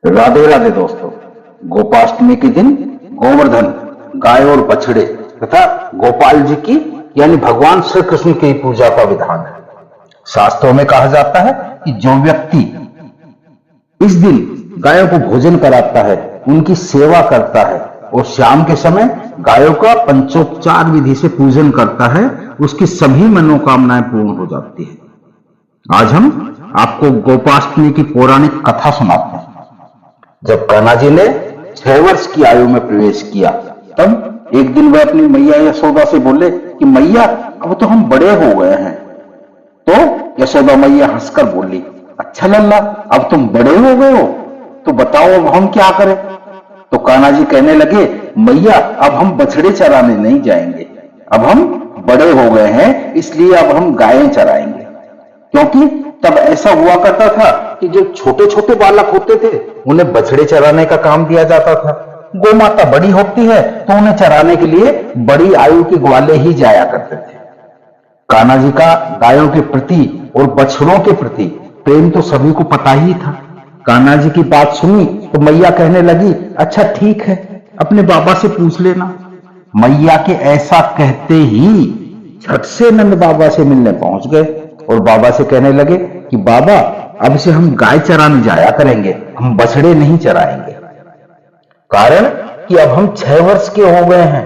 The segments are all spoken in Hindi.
राधे राधे दोस्तों। गोपाष्टमी के दिन गोवर्धन, गाय और बछड़े तथा गोपाल जी की यानी भगवान श्री कृष्ण की पूजा का विधान है। शास्त्रों में कहा जाता है कि जो व्यक्ति इस दिन गायों को भोजन कराता है, उनकी सेवा करता है और शाम के समय गायों का पंचोपचार विधि से पूजन करता है, उसकी सभी मनोकामनाएं पूर्ण हो जाती है। आज हम आपको गोपाष्टमी की पौराणिक कथा सुनाते हैं। जब कान्हा जी ने 6 वर्ष की आयु में प्रवेश किया, तब एक दिन वह अपनी मैया यशोदा से बोले कि मैया, अब तो हम बड़े हो गए हैं। तो यशोदा मैया हंसकर बोली, अच्छा लल्ला, अब तुम बड़े हो गए हो, तो बताओ अब हम क्या करें। तो कान्हा जी कहने लगे, मैया, अब हम बछड़े चराने नहीं जाएंगे, अब हम बड़े हो गए हैं, इसलिए अब हम गायें चराएंगे। क्योंकि तब ऐसा हुआ करता था कि जो छोटे छोटे बालक होते थे, उन्हें बछड़े चराने का काम दिया जाता था। गौ माता बड़ी होती है तो उन्हें चराने के लिए बड़ी आयु के ग्वाले ही जाया करते थे। कान्हा जी का गायों के प्रति और बछड़ों के प्रति प्रेम तो सभी को पता ही था। कान्हा जी की बात सुनी तो मैया कहने लगी, अच्छा ठीक है, अपने बाबा से पूछ लेना। मैया के ऐसा कहते ही झट से नंद बाबा से मिलने पहुंच गए और बाबा से कहने लगे कि बाबा, अब से हम गाय चराने जाया करेंगे, हम बछड़े नहीं चराएंगे। कारण कि अब हम 6 वर्ष के हो गए हैं।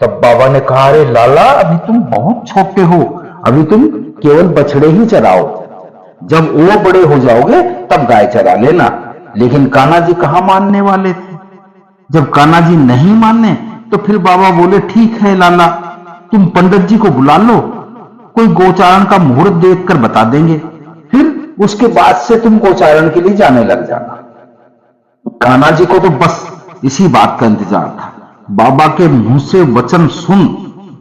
तब बाबा ने कहा, अरे लाला, अभी तुम बहुत छोटे हो, अभी तुम केवल बछड़े ही चराओ, जब वो बड़े हो जाओगे तब गाय चरा लेना। लेकिन कान्हा जी कहां मानने वाले थे। जब कान्हा जी नहीं माने तो फिर बाबा बोले, ठीक है लाला, तुम पंडित जी को बुला लो, कोई गोचारण का मुहूर्त देखकर बता देंगे, फिर उसके बाद से तुम गोचारण के लिए जाने लग जाना। कान्हा जी को तो बस इसी बात का इंतजार था। बाबा के मुंह से वचन सुन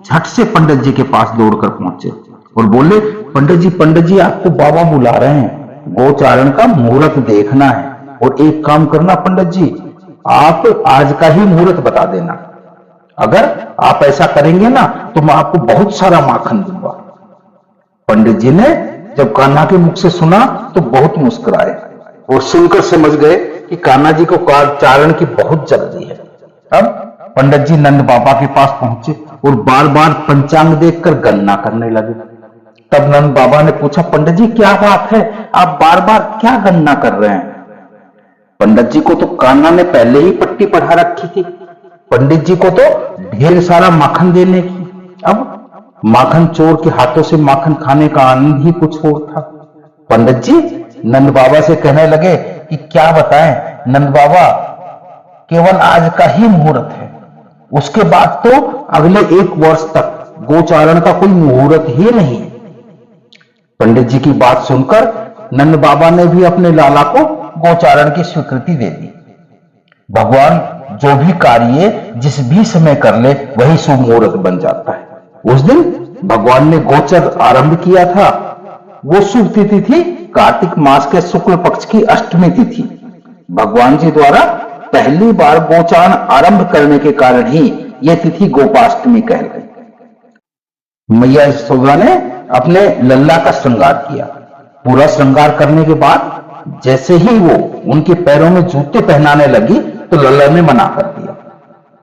झट से पंडित जी के पास दौड़कर पहुंचे और बोले, पंडित जी आपको बाबा बुला रहे हैं, गोचारण का मुहूर्त देखना है। और एक काम करना पंडित जी, आप आज का ही मुहूर्त बता देना, अगर आप ऐसा करेंगे ना तो मैं आपको बहुत सारा माखन दूंगा। पंडित जी ने जब कान्हा के मुख से सुना तो बहुत मुस्कुराए और सुनकर समझ गए कि कान्हा जी को गोचारण की बहुत जल्दी है। अब पंडित जी नंद बाबा के पास पहुंचे और बार बार पंचांग देखकर गणना करने लगे। तब नंद बाबा ने पूछा, पंडित जी क्या बात है, आप बार बार क्या गणना कर रहे हैं। पंडित जी को तो कान्हा ने पहले ही पट्टी पढ़ा रखी थी, पंडित जी को तो ढेर सारा माखन देने की। अब माखन चोर के हाथों से माखन खाने का आनंद ही कुछ और था। पंडित जी नंद बाबा से कहने लगे कि क्या बताएं नंद बाबा, केवल आज का ही मुहूर्त है, उसके बाद तो अगले 1 वर्ष तक गोचारण का कोई मुहूर्त ही नहीं है। पंडित जी की बात सुनकर नंद बाबा ने भी अपने लाला को गोचारण की स्वीकृति दे दी। भगवान जो भी कार्य जिस भी समय कर ले वही शुभ मुहूर्त बन जाता है। उस दिन भगवान ने गोचर आरंभ किया था। वो शुभ तिथि थी कार्तिक मास के शुक्ल पक्ष की अष्टमी तिथि। भगवान जी द्वारा पहली बार गोचारण आरंभ करने के कारण ही यह तिथि गोपाष्टमी कहलाई। मैया यशोदा ने अपने लल्ला का श्रृंगार किया। पूरा श्रृंगार करने के बाद जैसे ही वो उनके पैरों में जूते पहनाने लगी तो लल्ला ने मना कर दिया।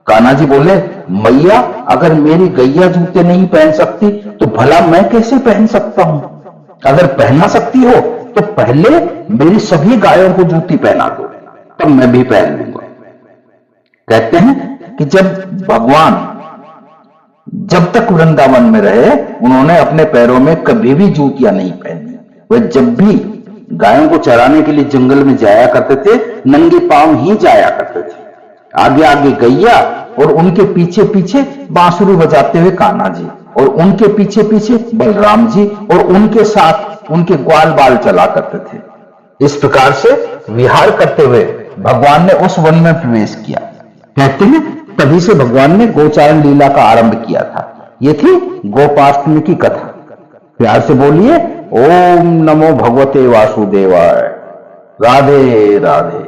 कान्हा जी बोले, मैया, अगर मेरी गैया जूते नहीं पहन सकती तो भला मैं कैसे पहन सकता हूं। अगर पहना सकती हो तो पहले मेरी सभी गायों को जूती पहना दो, तब मैं भी पहन लूंगा। कहते हैं कि जब भगवान जब तक वृंदावन में रहे, उन्होंने अपने पैरों में कभी भी जूतियां नहीं पहनी। वे जब भी गायों को चराने के लिए जंगल में जाया करते थे, नंगे पांव ही जाया करते थे। आगे आगे गैया और उनके पीछे पीछे बांसुरी बजाते हुए कान्हा जी, और उनके पीछे पीछे बलराम जी, और उनके साथ उनके ग्वाल बाल चला करते थे। इस प्रकार से विहार करते हुए भगवान ने उस वन में प्रवेश किया। कहते हैं तभी से भगवान ने गोचारण लीला का आरंभ किया था। ये थी गोपाष्टमी की कथा। प्यार से बोलिए, ओम नमो भगवते वासुदेवाय। राधे राधे।